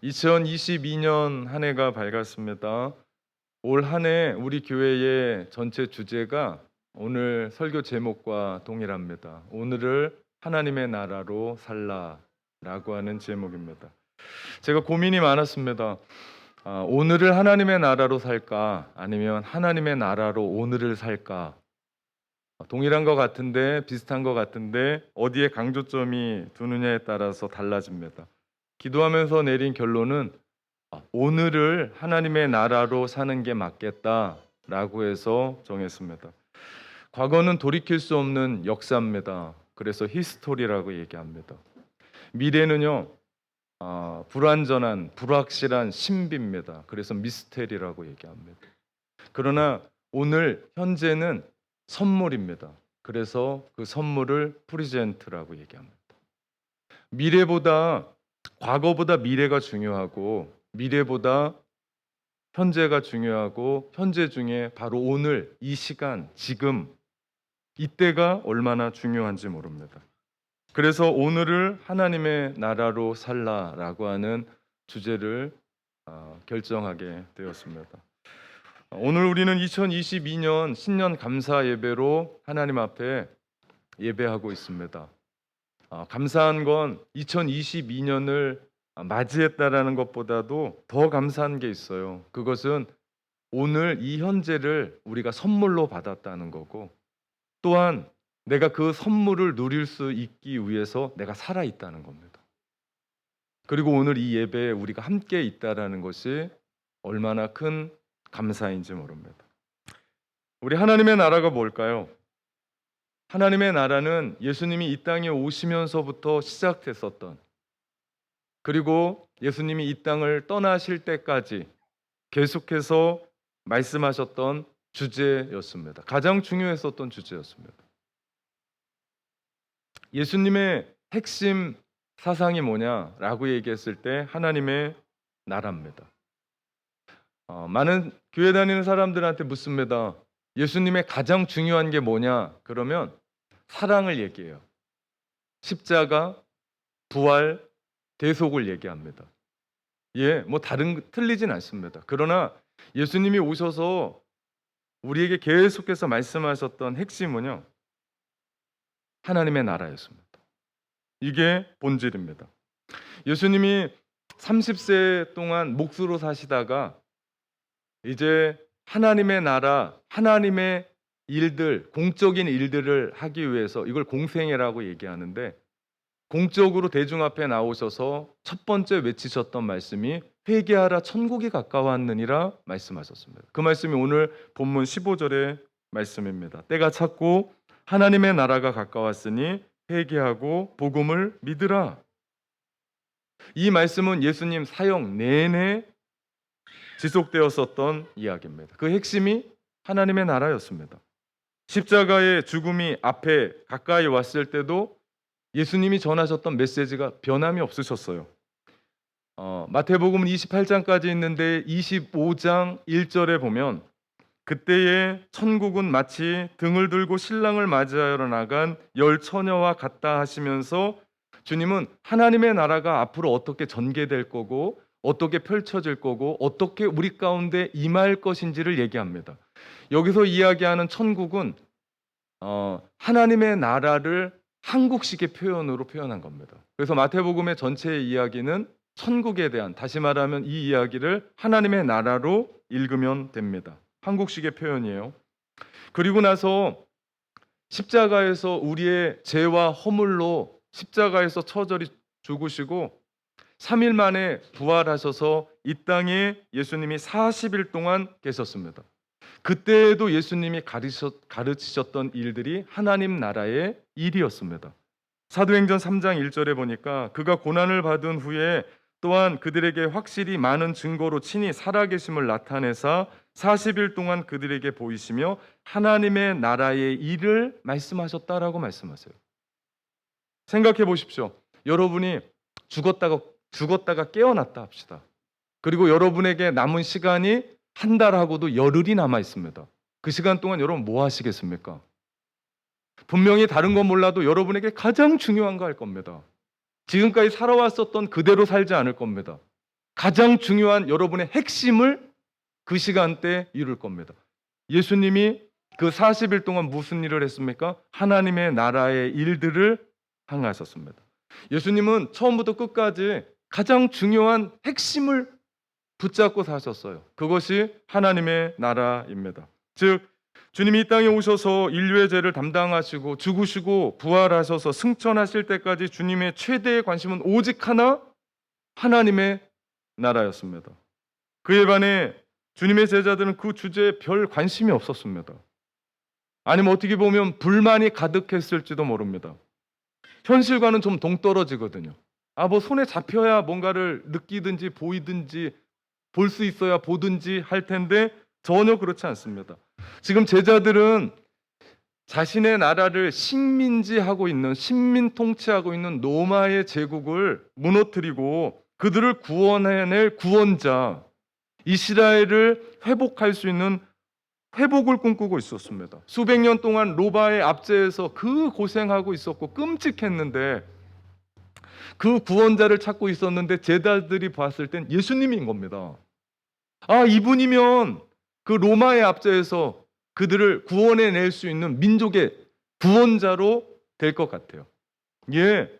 2022년 한 해가 밝았습니다. 올 한 해 우리 교회의 전체 주제가 오늘 설교 제목과 동일합니다. 오늘을 하나님의 나라로 살라라고 하는 제목입니다. 제가 고민이 많았습니다. 오늘을 하나님의 나라로 살까? 아니면 하나님의 나라로 오늘을 살까? 동일한 것 같은데, 비슷한 것 같은데 어디에 강조점이 두느냐에 따라서 달라집니다. 기도하면서 내린 결론은 오늘을 하나님의 나라로 사는 게 맞겠다라고 해서 정했습니다. 과거는 돌이킬 수 없는 역사입니다. 그래서 히스토리라고 얘기합니다. 미래는요, 불완전한, 불확실한 신비입니다. 그래서 미스테리라고 얘기합니다. 그러나 오늘 현재는 선물입니다. 그래서 그 선물을 프리젠트라고 얘기합니다. 과거보다 미래가 중요하고 미래보다 현재가 중요하고 현재 중에 바로 오늘, 이 시간, 지금 이때가 얼마나 중요한지 모릅니다. 그래서 오늘을 하나님의 나라로 살라라고 하는 주제를 결정하게 되었습니다. 오늘 우리는 2022년 신년 감사 예배로 하나님 앞에 예배하고 있습니다. 감사한 건 2022년을 맞이했다라는 것보다도 더 감사한 게 있어요. 그것은 오늘 이 현재를 우리가 선물로 받았다는 거고, 또한 내가 그 선물을 누릴 수 있기 위해서 내가 살아 있다는 겁니다. 그리고 오늘 이 예배에 우리가 함께 있다라는 것이 얼마나 큰 감사인지 모릅니다. 우리 하나님의 나라가 뭘까요? 하나님의 나라는 예수님이 이 땅에 오시면서부터 시작됐었던, 그리고 예수님이 이 땅을 떠나실 때까지 계속해서 말씀하셨던 주제였습니다. 가장 중요했었던 주제였습니다. 예수님의 핵심 사상이 뭐냐라고 얘기했을 때 하나님의 나라입니다. 많은 교회 다니는 사람들한테 묻습니다. 예수님의 가장 중요한 게 뭐냐? 그러면 사랑을 얘기해요. 십자가, 부활, 대속을 얘기합니다. 뭐 틀리진 않습니다. 그러나 예수님이 오셔서 우리에게 계속해서 말씀하셨던 핵심은요, 하나님의 나라였습니다. 이게 본질입니다. 예수님이 30세 동안 몫으로 사시다가 이제 하나님의 나라, 하나님의 일들, 공적인 일들을 하기 위해서, 이걸 공생애라고 얘기하는데, 공적으로 대중 앞에 나오셔서 첫 번째 외치셨던 말씀이 회개하라 천국이 가까웠느니라 말씀하셨습니다. 그 말씀이 오늘 본문 15절의 말씀입니다. 때가 찼고 하나님의 나라가 가까웠으니 회개하고 복음을 믿으라. 이 말씀은 예수님 사역 내내 지속되었었던 이야기입니다. 그 핵심이 하나님의 나라였습니다. 십자가의 죽음이 앞에 가까이 왔을 때도 예수님이 전하셨던 메시지가 변함이 없으셨어요. 마태복음은 28장까지 있는데 25장 1절에 보면 그때에 천국은 마치 등을 들고 신랑을 맞이하러 나간 열 처녀와 같다 하시면서 주님은 하나님의 나라가 앞으로 어떻게 전개될 거고 어떻게 펼쳐질 거고 어떻게 우리 가운데 임할 것인지를 얘기합니다. 여기서 이야기하는 천국은 하나님의 나라를 한국식의 표현으로 표현한 겁니다. 그래서 마태복음의 전체 이야기는 천국에 대한, 다시 말하면 이 이야기를 하나님의 나라로 읽으면 됩니다. 한국식의 표현이에요. 그리고 나서 십자가에서 우리의 죄와 허물로 십자가에서 처절히 죽으시고 3일 만에 부활하셔서 이 땅에 예수님이 40일 동안 계셨습니다. 그때에도 예수님이 가르치셨던 일들이 하나님 나라의 일이었습니다. 사도행전 3장 1절에 보니까 그가 고난을 받은 후에 또한 그들에게 확실히 많은 증거로 친히 살아계심을 나타내사 40일 동안 그들에게 보이시며 하나님의 나라의 일을 말씀하셨다라고 말씀하세요. 생각해 보십시오. 여러분이 죽었다가 깨어났다 합시다. 그리고 여러분에게 남은 시간이 한 달하고도 열흘이 남아 있습니다. 그 시간 동안 여러분 뭐 하시겠습니까? 분명히 다른 건 몰라도 여러분에게 가장 중요한 거 할 겁니다. 지금까지 살아왔었던 그대로 살지 않을 겁니다. 가장 중요한 여러분의 핵심을 그 시간대에 이룰 겁니다. 예수님이 그 40일 동안 무슨 일을 했습니까? 하나님의 나라의 일들을 행하셨습니다. 예수님은 처음부터 끝까지 가장 중요한 핵심을 붙잡고 사셨어요. 그것이 하나님의 나라입니다. 즉 주님이 이 땅에 오셔서 인류의 죄를 담당하시고 죽으시고 부활하셔서 승천하실 때까지 주님의 최대의 관심은 오직 하나, 하나님의 나라였습니다. 그에 반해 주님의 제자들은 그 주제에 별 관심이 없었습니다. 아니면 어떻게 보면 불만이 가득했을지도 모릅니다. 현실과는 좀 동떨어지거든요. 뭐 손에 잡혀야 뭔가를 느끼든지 보이든지 볼 수 있어야 보든지 할 텐데 전혀 그렇지 않습니다. 지금 제자들은 자신의 나라를 식민지하고 있는, 식민 통치하고 있는 로마의 제국을 무너뜨리고 그들을 구원해낼 구원자 이스라엘을 회복할 수 있는 회복을 꿈꾸고 있었습니다. 수백 년 동안 로마의 압제에서 그 고생하고 있었고 끔찍했는데 그 구원자를 찾고 있었는데 제자들이 봤을 땐 예수님인 겁니다. 이분이면 그 로마의 압제에서 그들을 구원해낼 수 있는 민족의 구원자로 될 것 같아요.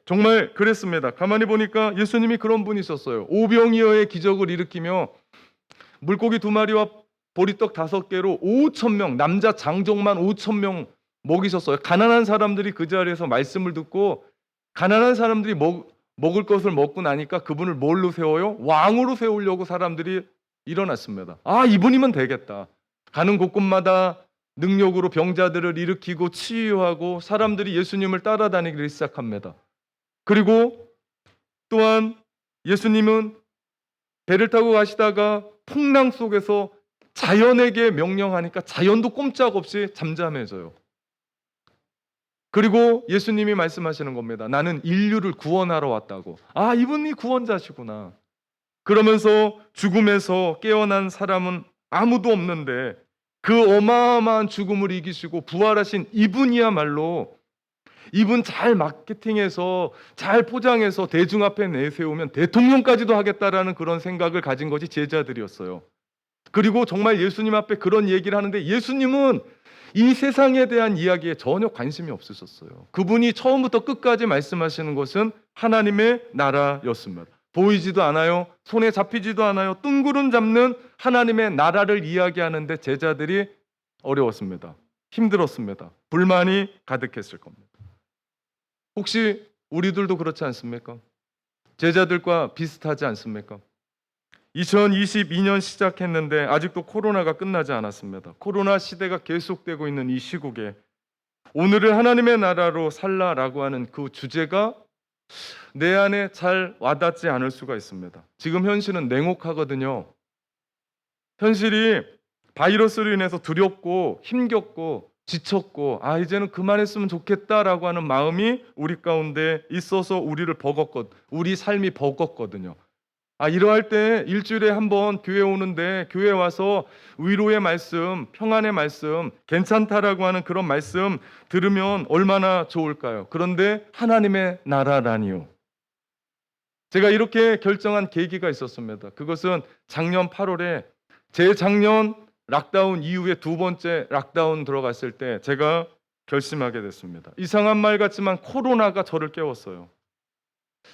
정말 그랬습니다. 가만히 보니까 예수님이 그런 분이셨어요. 오병이어의 기적을 일으키며 물고기 2마리와 보리떡 5개로 5,000명, 남자 장정만 5,000명 먹이셨어요. 가난한 사람들이 그 자리에서 말씀을 듣고 가난한 사람들이 먹을 것을 먹고 나니까 그분을 뭘로 세워요? 왕으로 세우려고 사람들이 일어났습니다. 이분이면 되겠다. 가는 곳곳마다 능력으로 병자들을 일으키고 치유하고 사람들이 예수님을 따라다니기 시작합니다. 그리고 또한 예수님은 배를 타고 가시다가 풍랑 속에서 자연에게 명령하니까 자연도 꼼짝없이 잠잠해져요. 그리고 예수님이 말씀하시는 겁니다. 나는 인류를 구원하러 왔다고. 이분이 구원자시구나. 그러면서 죽음에서 깨어난 사람은 아무도 없는데 그 어마어마한 죽음을 이기시고 부활하신 이분이야말로 이분 잘 마케팅해서 잘 포장해서 대중 앞에 내세우면 대통령까지도 하겠다라는 그런 생각을 가진 것이 제자들이었어요. 그리고 정말 예수님 앞에 그런 얘기를 하는데 예수님은 이 세상에 대한 이야기에 전혀 관심이 없으셨어요. 그분이 처음부터 끝까지 말씀하시는 것은 하나님의 나라였습니다. 보이지도 않아요. 손에 잡히지도 않아요. 뜬구름 잡는 하나님의 나라를 이야기하는데 제자들이 어려웠습니다. 힘들었습니다. 불만이 가득했을 겁니다. 혹시 우리들도 그렇지 않습니까? 제자들과 비슷하지 않습니까? 2022년 시작했는데 아직도 코로나가 끝나지 않았습니다. 코로나 시대가 계속되고 있는 이 시국에 오늘을 하나님의 나라로 살라라고 하는 그 주제가 내 안에 잘 와닿지 않을 수가 있습니다. 지금 현실은 냉혹하거든요. 현실이 바이러스로 인해서 두렵고 힘겹고 지쳤고 이제는 그만했으면 좋겠다라고 하는 마음이 우리 가운데 있어서 우리 삶이 버겁거든요. 이러할 때 일주일에 한 번 교회 오는데 교회 와서 위로의 말씀, 평안의 말씀, 괜찮다라고 하는 그런 말씀 들으면 얼마나 좋을까요? 그런데 하나님의 나라라니요. 제가 이렇게 결정한 계기가 있었습니다. 그것은 작년 8월에 재작년 락다운 이후에 2번째 락다운 들어갔을 때 제가 결심하게 됐습니다. 이상한 말 같지만 코로나가 저를 깨웠어요.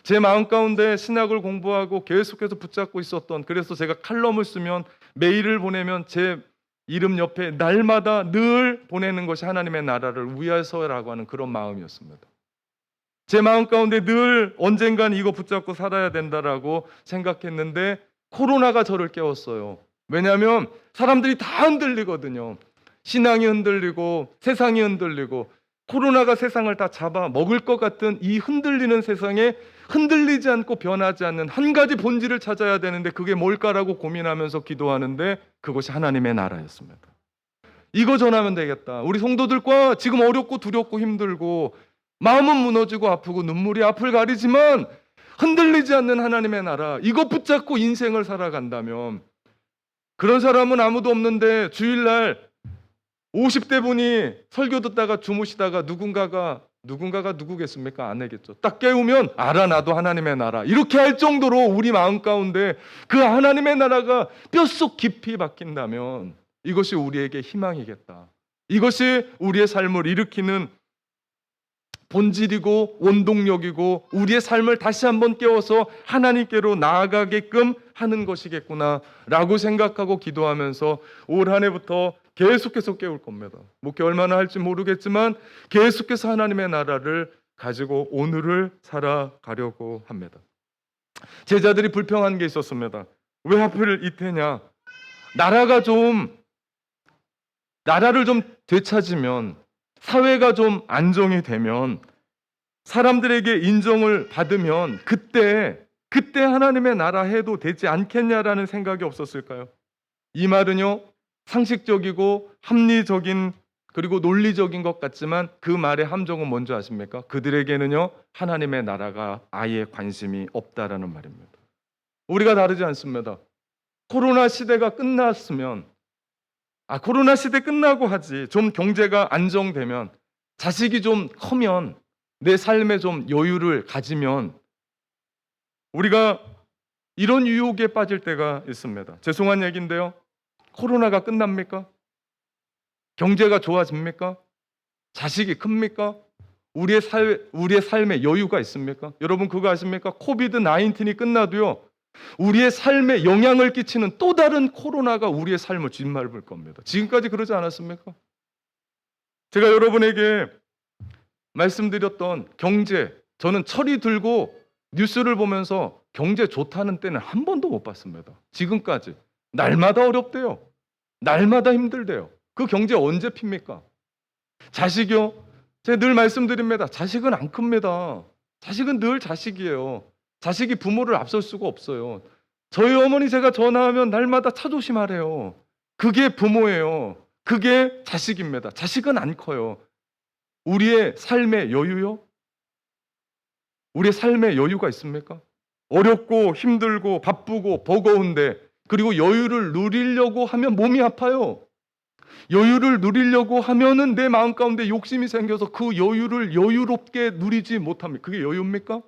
제 마음 가운데 신학을 공부하고 계속해서 붙잡고 있었던, 그래서 제가 칼럼을 쓰면 메일을 보내면 제 이름 옆에 날마다 늘 보내는 것이 하나님의 나라를 위해서라고 하는 그런 마음이었습니다. 제 마음 가운데 늘 언젠간 이거 붙잡고 살아야 된다라고 생각했는데 코로나가 저를 깨웠어요. 왜냐하면 사람들이 다 흔들리거든요. 신앙이 흔들리고 세상이 흔들리고 코로나가 세상을 다 잡아 먹을 것 같은 이 흔들리는 세상에 흔들리지 않고 변하지 않는 한 가지 본질을 찾아야 되는데 그게 뭘까라고 고민하면서 기도하는데 그것이 하나님의 나라였습니다. 이거 전하면 되겠다. 우리 성도들과 지금 어렵고 두렵고 힘들고 마음은 무너지고 아프고 눈물이 앞을 가리지만 흔들리지 않는 하나님의 나라, 이거 붙잡고 인생을 살아간다면, 그런 사람은 아무도 없는데 주일날 50대 분이 설교 듣다가 주무시다가 누군가가 누군가가 누구겠습니까? 아내겠죠. 딱 깨우면 알아 나도 하나님의 나라. 이렇게 할 정도로 우리 마음 가운데 그 하나님의 나라가 뼛속 깊이 박힌다면 이것이 우리에게 희망이겠다. 이것이 우리의 삶을 일으키는 본질이고 원동력이고 우리의 삶을 다시 한번 깨워서 하나님께로 나아가게끔 하는 것이겠구나라고 생각하고 기도하면서 올 한 해부터 계속해서 깨울 겁니다. 목회 얼마나 할지 모르겠지만 계속해서 하나님의 나라를 가지고 오늘을 살아가려고 합니다. 제자들이 불평한 게 있었습니다. 왜 하필 이때냐? 나라를 좀 되찾으면, 사회가 좀 안정이 되면, 사람들에게 인정을 받으면 그때 하나님의 나라 해도 되지 않겠냐라는 생각이 없었을까요? 이 말은요, 상식적이고 합리적인 그리고 논리적인 것 같지만 그 말의 함정은 뭔지 아십니까? 그들에게는요, 하나님의 나라가 아예 관심이 없다라는 말입니다. 우리가 다르지 않습니다. 코로나 시대가 끝났으면, 코로나 시대 끝나고 하지, 좀 경제가 안정되면, 자식이 좀 커면, 내 삶에 좀 여유를 가지면 우리가 이런 유혹에 빠질 때가 있습니다. 죄송한 얘기인데요, 코로나가 끝납니까? 경제가 좋아집니까? 자식이 큽니까? 우리의 삶에 여유가 있습니까? 여러분 그거 아십니까? 코비드 19이 끝나도요, 우리의 삶에 영향을 끼치는 또 다른 코로나가 우리의 삶을 짓밟을 겁니다. 지금까지 그러지 않았습니까? 제가 여러분에게 말씀드렸던 경제, 저는 철이 들고 뉴스를 보면서 경제 좋다는 때는 한 번도 못 봤습니다. 지금까지 날마다 어렵대요. 날마다 힘들대요. 그 경제 언제 핍니까? 자식이요? 제가 늘 말씀드립니다. 자식은 안 큽니다. 자식은 늘 자식이에요. 자식이 부모를 앞설 수가 없어요. 저희 어머니 제가 전화하면 날마다 차 조심하래요. 그게 부모예요. 그게 자식입니다. 자식은 안 커요. 우리의 삶의 여유요? 우리의 삶의 여유가 있습니까? 어렵고 힘들고 바쁘고 버거운데, 그리고 여유를 누리려고 하면 몸이 아파요. 여유를 누리려고 하면은 내 마음 가운데 욕심이 생겨서 그 여유를 여유롭게 누리지 못합니다. 그게 여유입니까?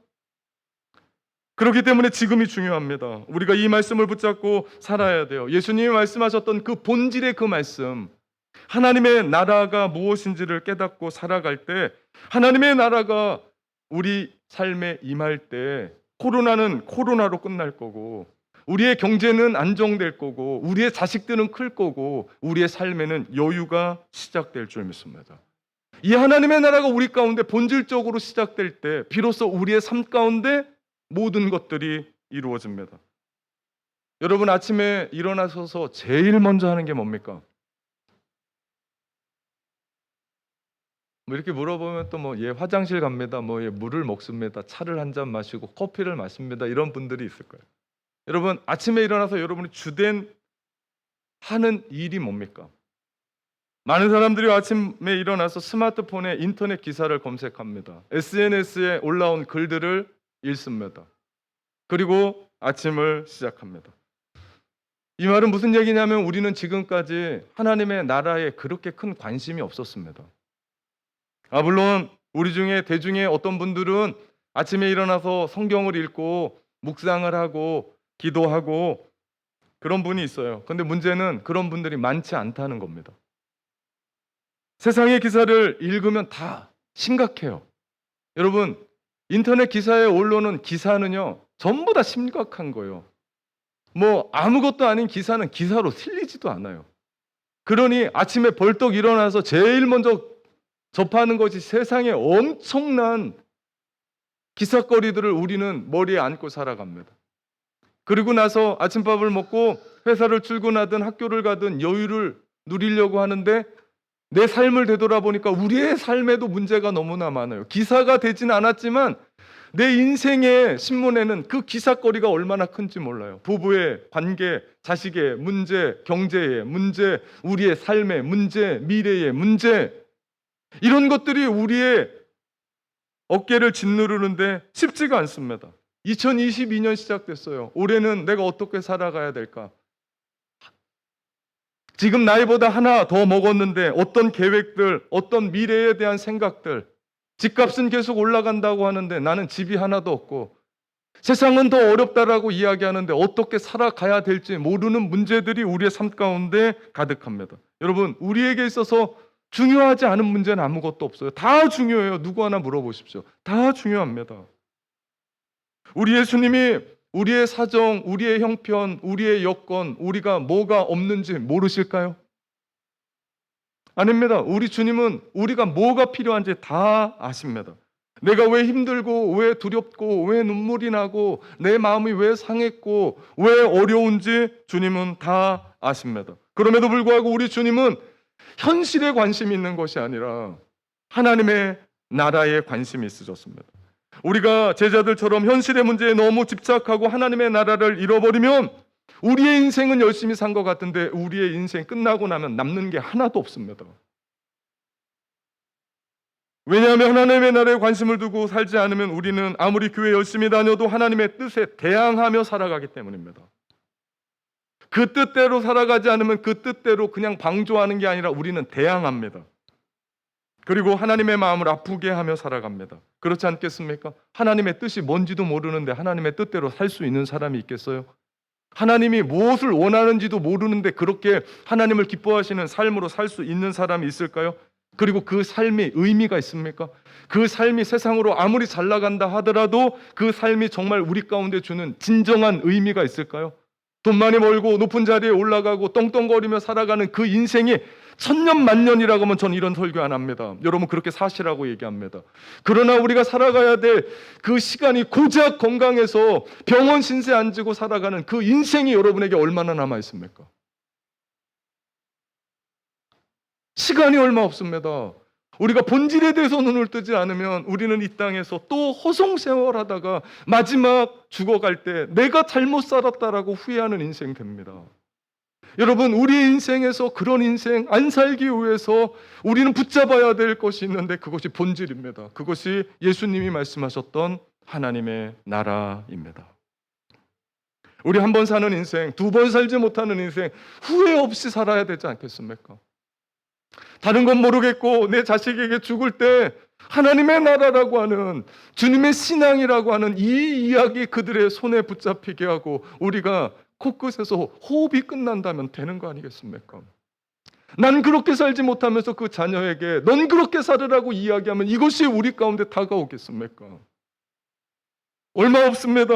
그렇기 때문에 지금이 중요합니다. 우리가 이 말씀을 붙잡고 살아야 돼요. 예수님이 말씀하셨던 그 본질의 그 말씀, 하나님의 나라가 무엇인지를 깨닫고 살아갈 때, 하나님의 나라가 우리 삶에 임할 때 코로나는 코로나로 끝날 거고, 우리의 경제는 안정될 거고, 우리의 자식들은 클 거고, 우리의 삶에는 여유가 시작될 줄 믿습니다. 이 하나님의 나라가 우리 가운데 본질적으로 시작될 때 비로소 우리의 삶 가운데 모든 것들이 이루어집니다. 여러분 아침에 일어나셔서 제일 먼저 하는 게 뭡니까? 뭐 이렇게 물어보면 또 뭐 화장실 갑니다. 물을 먹습니다. 차를 한 잔 마시고 커피를 마십니다. 이런 분들이 있을 거예요. 여러분 아침에 일어나서 여러분이 주된 하는 일이 뭡니까? 많은 사람들이 아침에 일어나서 스마트폰에 인터넷 기사를 검색합니다. SNS에 올라온 글들을 읽습니다. 그리고 아침을 시작합니다. 이 말은 무슨 얘기냐면 우리는 지금까지 하나님의 나라에 그렇게 큰 관심이 없었습니다. 물론 우리 중에 대중에 어떤 분들은 아침에 일어나서 성경을 읽고 묵상을 하고 기도하고 그런 분이 있어요. 그런데 문제는 그런 분들이 많지 않다는 겁니다. 세상의 기사를 읽으면 다 심각해요. 여러분 인터넷 기사에 올라오는 기사는요 전부 다 심각한 거예요. 아무것도 아닌 기사는 기사로 실리지도 않아요. 그러니 아침에 벌떡 일어나서 제일 먼저 접하는 것이 세상의 엄청난 기사거리들을 우리는 머리에 안고 살아갑니다. 그리고 나서 아침밥을 먹고 회사를 출근하든 학교를 가든 여유를 누리려고 하는데 내 삶을 되돌아보니까 우리의 삶에도 문제가 너무나 많아요. 기사가 되진 않았지만 내 인생의 신문에는 그 기사거리가 얼마나 큰지 몰라요. 부부의 관계, 자식의 문제, 경제의 문제, 우리의 삶의 문제, 미래의 문제, 이런 것들이 우리의 어깨를 짓누르는데 쉽지가 않습니다. 2022년 시작됐어요. 올해는 내가 어떻게 살아가야 될까? 지금 나이보다 하나 더 먹었는데 어떤 계획들, 어떤 미래에 대한 생각들, 집값은 계속 올라간다고 하는데 나는 집이 하나도 없고, 세상은 더 어렵다라고 이야기하는데 어떻게 살아가야 될지 모르는 문제들이 우리의 삶 가운데 가득합니다. 여러분, 우리에게 있어서 중요하지 않은 문제는 아무것도 없어요. 다 중요해요. 누구 하나 물어보십시오. 다 중요합니다. 우리 예수님이 우리의 사정, 우리의 형편, 우리의 여건, 우리가 뭐가 없는지 모르실까요? 아닙니다. 우리 주님은 우리가 뭐가 필요한지 다 아십니다. 내가 왜 힘들고, 왜 두렵고, 왜 눈물이 나고, 내 마음이 왜 상했고, 왜 어려운지 주님은 다 아십니다. 그럼에도 불구하고 우리 주님은 현실에 관심이 있는 것이 아니라 하나님의 나라에 관심이 있으셨습니다. 우리가 제자들처럼 현실의 문제에 너무 집착하고 하나님의 나라를 잃어버리면 우리의 인생은 열심히 산 것 같은데 우리의 인생 끝나고 나면 남는 게 하나도 없습니다. 왜냐하면 하나님의 나라에 관심을 두고 살지 않으면 우리는 아무리 교회 열심히 다녀도 하나님의 뜻에 대항하며 살아가기 때문입니다. 그 뜻대로 살아가지 않으면 그 뜻대로 그냥 방조하는 게 아니라 우리는 대항합니다. 그리고 하나님의 마음을 아프게 하며 살아갑니다. 그렇지 않겠습니까? 하나님의 뜻이 뭔지도 모르는데 하나님의 뜻대로 살 수 있는 사람이 있겠어요? 하나님이 무엇을 원하는지도 모르는데 그렇게 하나님을 기뻐하시는 삶으로 살 수 있는 사람이 있을까요? 그리고 그 삶이 의미가 있습니까? 그 삶이 세상으로 아무리 잘 나간다 하더라도 그 삶이 정말 우리 가운데 주는 진정한 의미가 있을까요? 돈 많이 벌고 높은 자리에 올라가고 떵떵거리며 살아가는 그 인생이 천년만년이라고 하면 전 이런 설교 안 합니다. 여러분 그렇게 사시라고 얘기합니다. 그러나 우리가 살아가야 될 그 시간이 고작 건강해서 병원 신세 안 지고 살아가는 그 인생이 여러분에게 얼마나 남아 있습니까? 시간이 얼마 없습니다. 우리가 본질에 대해서 눈을 뜨지 않으면 우리는 이 땅에서 또 허송세월하다가 마지막 죽어갈 때 내가 잘못 살았다라고 후회하는 인생 됩니다. 여러분, 우리 인생에서 그런 인생 안 살기 위해서 우리는 붙잡아야 될 것이 있는데 그것이 본질입니다. 그것이 예수님이 말씀하셨던 하나님의 나라입니다. 우리 한 번 사는 인생, 두 번 살지 못하는 인생 후회 없이 살아야 되지 않겠습니까? 다른 건 모르겠고 내 자식에게 죽을 때 하나님의 나라라고 하는 주님의 신앙이라고 하는 이 이야기 그들의 손에 붙잡히게 하고 우리가 코끝에서 호흡이 끝난다면 되는 거 아니겠습니까? 난 그렇게 살지 못하면서 그 자녀에게 넌 그렇게 살으라고 이야기하면 이것이 우리 가운데 다가오겠습니까? 얼마 없습니다.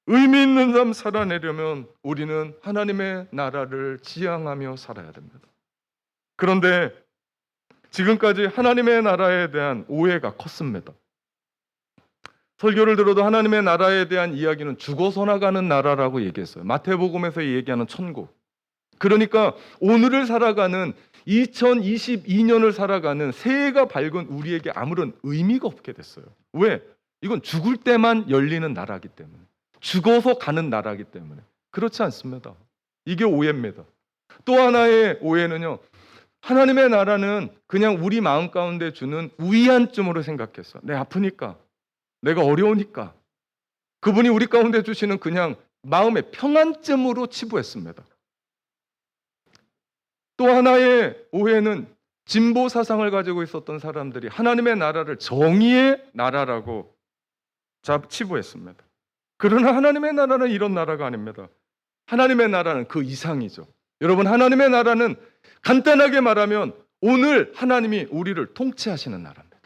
의미 있는 삶 살아내려면 우리는 하나님의 나라를 지향하며 살아야 됩니다. 그런데 지금까지 하나님의 나라에 대한 오해가 컸습니다. 설교를 들어도 하나님의 나라에 대한 이야기는 죽어서 나가는 나라라고 얘기했어요. 마태복음에서 얘기하는 천국. 그러니까 오늘을 살아가는 2022년을 살아가는 새해가 밝은 우리에게 아무런 의미가 없게 됐어요. 왜? 이건 죽을 때만 열리는 나라이기 때문에. 죽어서 가는 나라이기 때문에. 그렇지 않습니다. 이게 오해입니다. 또 하나의 오해는요. 하나님의 나라는 그냥 우리 마음 가운데 주는 위안쯤으로 생각했어. 내가 아프니까, 내가 어려우니까. 그분이 우리 가운데 주시는 그냥 마음의 평안쯤으로 치부했습니다. 또 하나의 오해는 진보 사상을 가지고 있었던 사람들이 하나님의 나라를 정의의 나라라고 치부했습니다. 그러나 하나님의 나라는 이런 나라가 아닙니다. 하나님의 나라는 그 이상이죠. 여러분, 하나님의 나라는 간단하게 말하면 오늘 하나님이 우리를 통치하시는 나라입니다.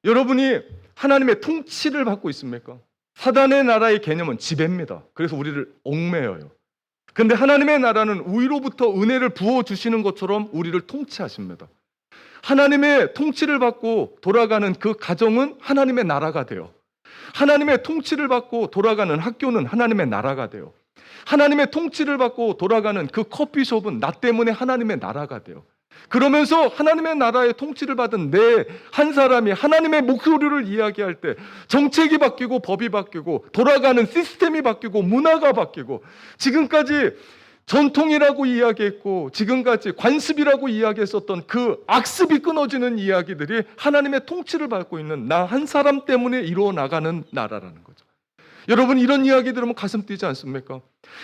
여러분이 하나님의 통치를 받고 있습니까? 사단의 나라의 개념은 지배입니다. 그래서 우리를 얽매여요. 근데 하나님의 나라는 위로부터 은혜를 부어주시는 것처럼 우리를 통치하십니다. 하나님의 통치를 받고 돌아가는 그 가정은 하나님의 나라가 돼요. 하나님의 통치를 받고 돌아가는 학교는 하나님의 나라가 돼요. 하나님의 통치를 받고 돌아가는 그 커피숍은 나 때문에 하나님의 나라가 돼요. 그러면서 하나님의 나라의 통치를 받은 내 한 사람이 하나님의 목소리를 이야기할 때 정책이 바뀌고 법이 바뀌고 돌아가는 시스템이 바뀌고 문화가 바뀌고 지금까지 전통이라고 이야기했고 지금까지 관습이라고 이야기했었던 그 악습이 끊어지는 이야기들이 하나님의 통치를 받고 있는 나 한 사람 때문에 이루어 나가는 나라라는 거죠. 여러분, 이런 이야기 들으면 가슴 뛰지 않습니까?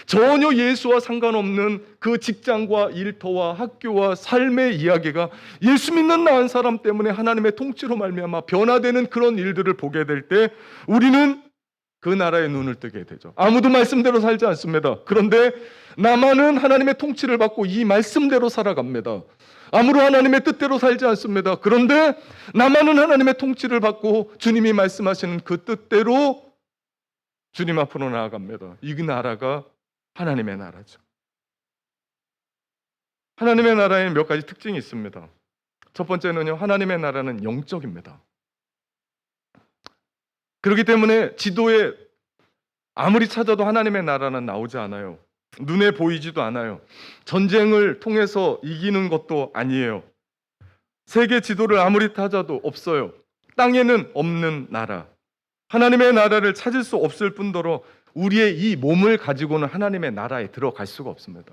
전혀 예수와 상관없는 그 직장과 일터와 학교와 삶의 이야기가 예수 믿는 나 한 사람 때문에 하나님의 통치로 말미암아 변화되는 그런 일들을 보게 될 때 우리는 그 나라의 눈을 뜨게 되죠. 아무도 말씀대로 살지 않습니다. 그런데 나만은 하나님의 통치를 받고 이 말씀대로 살아갑니다. 아무로 하나님의 뜻대로 살지 않습니다. 그런데 나만은 하나님의 통치를 받고 주님이 말씀하시는 그 뜻대로 주님 앞으로 나아갑니다. 이 나라가 하나님의 나라죠. 하나님의 나라에는 몇 가지 특징이 있습니다. 첫 번째는요, 하나님의 나라는 영적입니다. 그렇기 때문에 지도에 아무리 찾아도 하나님의 나라는 나오지 않아요. 눈에 보이지도 않아요. 전쟁을 통해서 이기는 것도 아니에요. 세계 지도를 아무리 찾아도 없어요. 땅에는 없는 나라. 하나님의 나라를 찾을 수 없을 뿐더러 우리의 이 몸을 가지고는 하나님의 나라에 들어갈 수가 없습니다.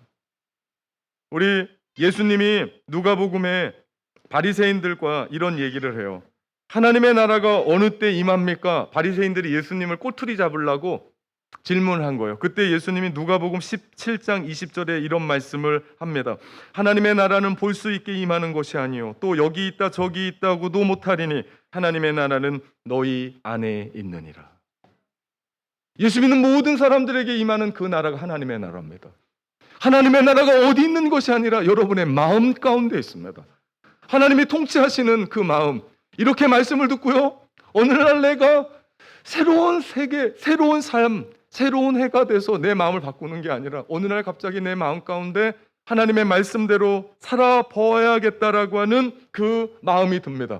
우리 예수님이 누가복음에 바리새인들과 이런 얘기를 해요. 하나님의 나라가 어느 때 임합니까? 바리새인들이 예수님을 꼬투리 잡으려고 질문한 거예요. 그때 예수님이 누가복음 17장 20절에 이런 말씀을 합니다. 하나님의 나라는 볼 수 있게 임하는 것이 아니요 또 여기 있다 저기 있다고도 못하리니 하나님의 나라는 너희 안에 있느니라. 예수 믿는 모든 사람들에게 임하는 그 나라가 하나님의 나라입니다. 하나님의 나라가 어디 있는 것이 아니라 여러분의 마음 가운데 있습니다. 하나님이 통치하시는 그 마음, 이렇게 말씀을 듣고요, 오늘날 내가 새로운 세계, 새로운 삶, 새로운 해가 돼서 내 마음을 바꾸는 게 아니라 어느 날 갑자기 내 마음 가운데 하나님의 말씀대로 살아봐야겠다라고 하는 그 마음이 듭니다.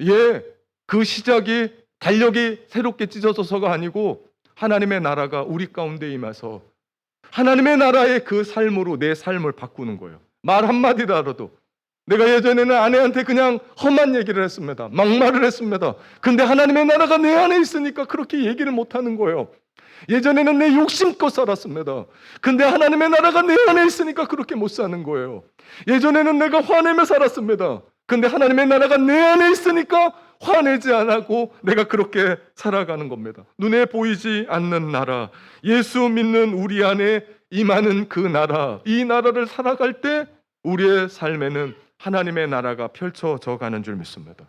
예, 그 시작이 달력이 새롭게 찢어져서가 아니고 하나님의 나라가 우리 가운데 임해서 하나님의 나라의 그 삶으로 내 삶을 바꾸는 거예요. 말 한마디라도. 내가 예전에는 아내한테 그냥 험한 얘기를 했습니다. 막말을 했습니다. 근데 하나님의 나라가 내 안에 있으니까 그렇게 얘기를 못하는 거예요. 예전에는 내 욕심껏 살았습니다. 근데 하나님의 나라가 내 안에 있으니까 그렇게 못 사는 거예요. 예전에는 내가 화내며 살았습니다. 근데 하나님의 나라가 내 안에 있으니까 화내지 않고 내가 그렇게 살아가는 겁니다. 눈에 보이지 않는 나라, 예수 믿는 우리 안에 임하는 그 나라, 이 나라를 살아갈 때 우리의 삶에는 하나님의 나라가 펼쳐져 가는 줄 믿습니다.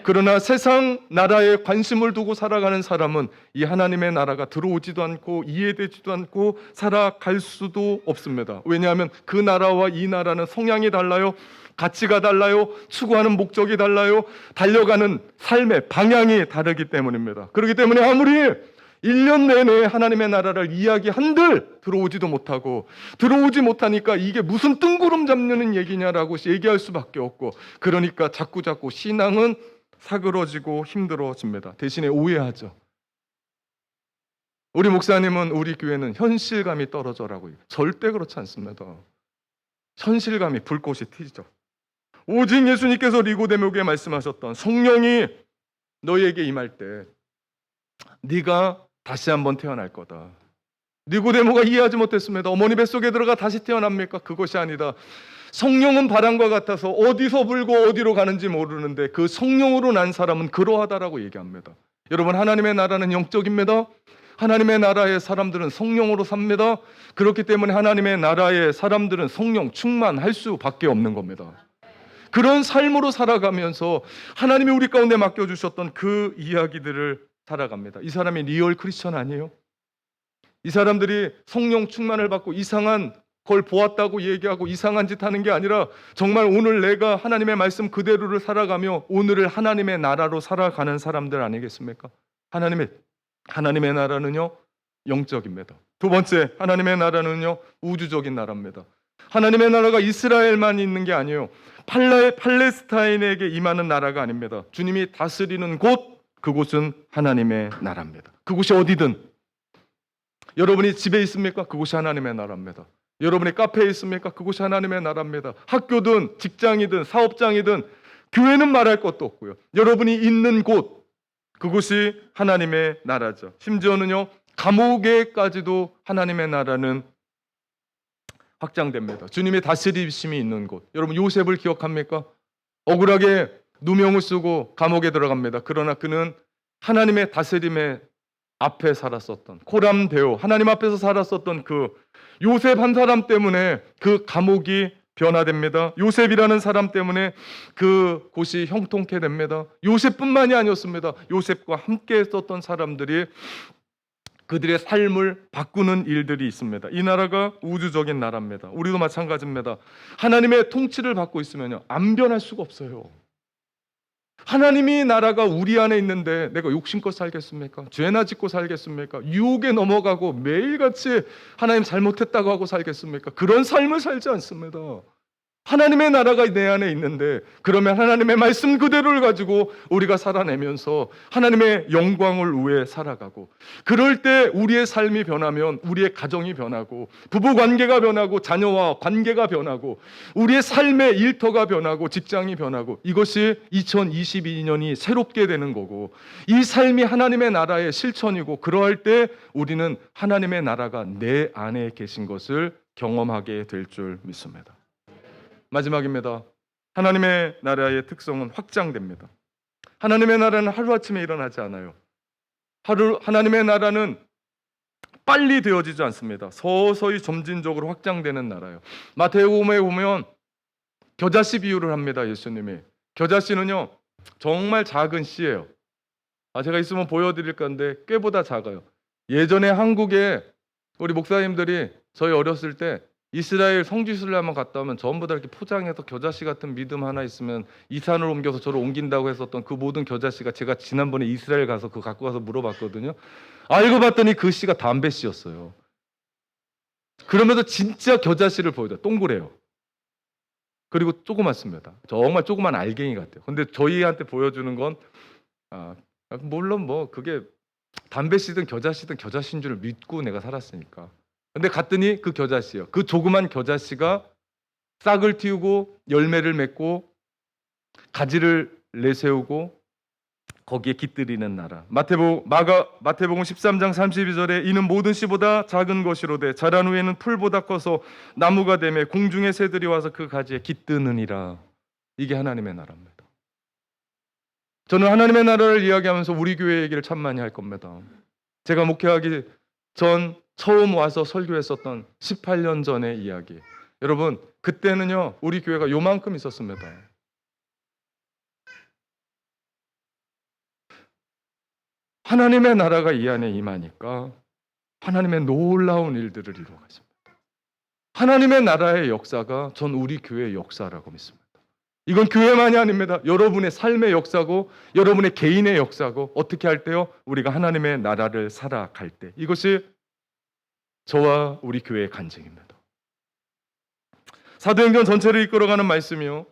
그러나 세상 나라에 관심을 두고 살아가는 사람은 이 하나님의 나라가 들어오지도 않고 이해되지도 않고 살아갈 수도 없습니다. 왜냐하면 그 나라와 이 나라는 성향이 달라요. 가치가 달라요. 추구하는 목적이 달라요. 달려가는 삶의 방향이 다르기 때문입니다. 그렇기 때문에 아무리 1년 내내 하나님의 나라를 이야기한들 들어오지도 못하고, 들어오지 못하니까 이게 무슨 뜬구름 잡는 얘기냐라고 얘기할 수밖에 없고, 그러니까 자꾸 신앙은 사그러지고 힘들어집니다. 대신에 오해하죠. 우리 목사님은 우리 교회는 현실감이 떨어져라고 해요. 절대 그렇지 않습니다. 현실감이 불꽃이 튀죠. 오직 예수님께서 니고데모에게 말씀하셨던 성령이 너희에게 임할 때 네가 다시 한번 태어날 거다. 니고데모가 이해하지 못했습니다. 어머니 뱃속에 들어가 다시 태어납니까? 그것이 아니다. 성령은 바람과 같아서 어디서 불고 어디로 가는지 모르는데 그 성령으로 난 사람은 그러하다라고 얘기합니다. 여러분, 하나님의 나라는 영적입니다. 하나님의 나라의 사람들은 성령으로 삽니다. 그렇기 때문에 하나님의 나라의 사람들은 성령 충만할 수밖에 없는 겁니다. 그런 삶으로 살아가면서 하나님이 우리 가운데 맡겨주셨던 그 이야기들을 살아갑니다. 이 사람이 리얼 크리스천 아니에요? 이 사람들이 성령 충만을 받고 이상한 걸 보았다고 얘기하고 이상한 짓 하는 게 아니라 정말 오늘 내가 하나님의 말씀 그대로를 살아가며 오늘을 하나님의 나라로 살아가는 사람들 아니겠습니까? 하나님의 나라는요, 영적입니다. 두 번째, 하나님의 나라는요, 우주적인 나라입니다. 하나님의 나라가 이스라엘만 있는 게 아니에요. 팔레스타인에게 임하는 나라가 아닙니다. 주님이 다스리는 곳, 그곳은 하나님의 나라입니다. 그곳이 어디든, 여러분이 집에 있습니까? 그곳이 하나님의 나라입니다. 여러분이 카페에 있습니까? 그곳이 하나님의 나라입니다. 학교든 직장이든 사업장이든 교회는 말할 것도 없고요. 여러분이 있는 곳, 그곳이 하나님의 나라죠. 심지어는요, 감옥에까지도 하나님의 나라는 확장됩니다. 주님의 다스리심이 있는 곳. 여러분, 요셉을 기억합니까? 억울하게 누명을 쓰고 감옥에 들어갑니다. 그러나 그는 하나님의 다스림에 앞에 살았었던 코람데오, 하나님 앞에서 살았었던 그 요셉 한 사람 때문에 그 감옥이 변화됩니다. 요셉이라는 사람 때문에 그 곳이 형통케 됩니다. 요셉뿐만이 아니었습니다. 요셉과 함께 했었던 사람들이 그들의 삶을 바꾸는 일들이 있습니다. 이 나라가 우주적인 나라입니다. 우리도 마찬가지입니다. 하나님의 통치를 받고 있으면요, 안 변할 수가 없어요. 하나님이 나라가 우리 안에 있는데 내가 욕심껏 살겠습니까? 죄나 짓고 살겠습니까? 유혹에 넘어가고 매일같이 하나님 잘못했다고 하고 살겠습니까? 그런 삶을 살지 않습니다. 하나님의 나라가 내 안에 있는데, 그러면 하나님의 말씀 그대로를 가지고 우리가 살아내면서 하나님의 영광을 위해 살아가고, 그럴 때 우리의 삶이 변하면 우리의 가정이 변하고, 부부 관계가 변하고, 자녀와 관계가 변하고, 우리의 삶의 일터가 변하고, 직장이 변하고, 이것이 2022년이 새롭게 되는 거고, 이 삶이 하나님의 나라의 실천이고, 그러할 때 우리는 하나님의 나라가 내 안에 계신 것을 경험하게 될 줄 믿습니다. 마지막입니다. 하나님의 나라의 특성은 확장됩니다. 하나님의 나라는 하루아침에 일어나지 않아요. 하나님의 나라는 빨리 되어지지 않습니다. 서서히 점진적으로 확장되는 나라예요. 마태복음에 보면 겨자씨 비유를 합니다. 예수님이. 겨자씨는요, 정말 작은 씨예요. 제가 있으면 보여드릴 건데 꽤보다 작아요. 예전에 한국에 우리 목사님들이 저희 어렸을 때 이스라엘 성지순례 한번 갔다 오면 전부 다 이렇게 포장해서 겨자씨 같은 믿음 하나 있으면 이산을 옮겨서 저를 옮긴다고 했었던 그 모든 겨자씨가, 제가 지난번에 이스라엘 가서 그거 갖고 가서 물어봤거든요. 알고 봤더니 그 씨가 담배씨였어요. 그러면서 진짜 겨자씨를 보여줘요. 동그래요. 그리고 조그맣습니다. 정말 조그만 알갱이 같아요. 근데 저희한테 보여주는 건 물론 뭐 그게 담배씨든 겨자씨든 겨자씨인 줄 믿고 내가 살았으니까. 근데 갔더니 그 겨자씨요. 그 조그만 겨자씨가 싹을 틔우고 열매를 맺고 가지를 내세우고 거기에 깃들이는 나라. 마태복음 13장 32절에 이는 모든 씨보다 작은 것이로되 자란 후에는 풀보다 커서 나무가 되매 공중의 새들이 와서 그 가지에 깃드느니라. 이게 하나님의 나라입니다. 저는 하나님의 나라를 이야기하면서 우리 교회 얘기를 참 많이 할 겁니다. 제가 목회하기 전 처음 와서 설교했었던 18년 전의 이야기. 여러분, 그때는요 우리 교회가 요만큼 있었습니다. 하나님의 나라가 이 안에 임하니까 하나님의 놀라운 일들을 이루어가십니다. 하나님의 나라의 역사가 전 우리 교회의 역사라고 믿습니다. 이건 교회만이 아닙니다. 여러분의 삶의 역사고, 여러분의 개인의 역사고, 어떻게 할 때요? 우리가 하나님의 나라를 살아갈 때. 이것이 저와 우리 교회의 간증입니다. 사도행전 전체를 이끌어가는 말씀이요,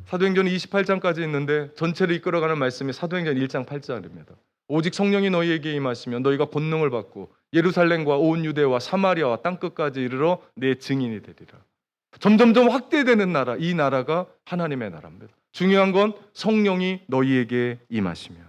사도행전 28장까지 있는데 전체를 이끌어가는 말씀이 사도행전 1장 8절입니다. 오직 성령이 너희에게 임하시면 너희가 권능을 받고 예루살렘과 온 유대와 사마리아와 땅끝까지 이르러 내 증인이 되리라. 점점점 확대되는 나라, 이 나라가 하나님의 나라입니다. 중요한 건 성령이 너희에게 임하시면,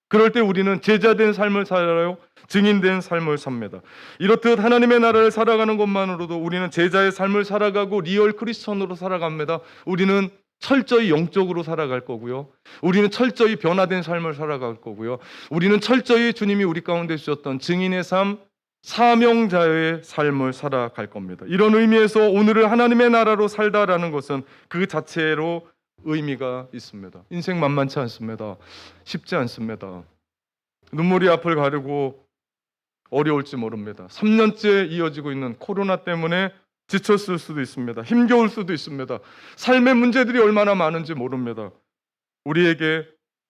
그럴 때 우리는 제자된 삶을 살아요, 증인된 삶을 삽니다. 이렇듯 하나님의 나라를 살아가는 것만으로도 우리는 제자의 삶을 살아가고 리얼 크리스천으로 살아갑니다. 우리는 철저히 영적으로 살아갈 거고요, 우리는 철저히 변화된 삶을 살아갈 거고요, 우리는 철저히 주님이 우리 가운데 주셨던 증인의 삶, 사명자의 삶을 살아갈 겁니다. 이런 의미에서 오늘을 하나님의 나라로 살다라는 것은 그 자체로 의미가 있습니다. 인생 만만치 않습니다. 쉽지 않습니다. 눈물이 앞을 가리고 어려울지 모릅니다. 3년째 이어지고 있는 코로나 때문에 지쳤을 수도 있습니다. 힘겨울 수도 있습니다. 삶의 문제들이 얼마나 많은지 모릅니다. 우리에게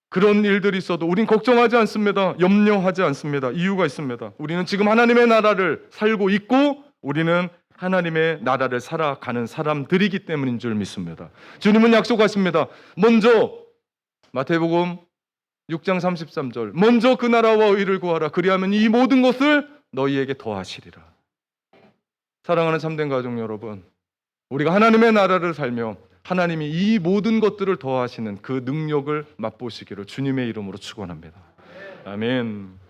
그런 일들이 있어도 우린 걱정하지 않습니다. 염려하지 않습니다. 이유가 있습니다. 우리는 지금 하나님의 나라를 살고 있고, 우리는 하나님의 나라를 살아가는 사람들이기 때문인 줄 믿습니다. 주님은 약속하십니다. 먼저 마태복음 6장 33절, 먼저 그 나라와 의를 구하라. 그리하면 이 모든 것을 너희에게 더하시리라. 사랑하는 참된 가족 여러분, 우리가 하나님의 나라를 살며 하나님이 이 모든 것들을 더하시는 그 능력을 맛보시기를 주님의 이름으로 축원합니다. 아멘.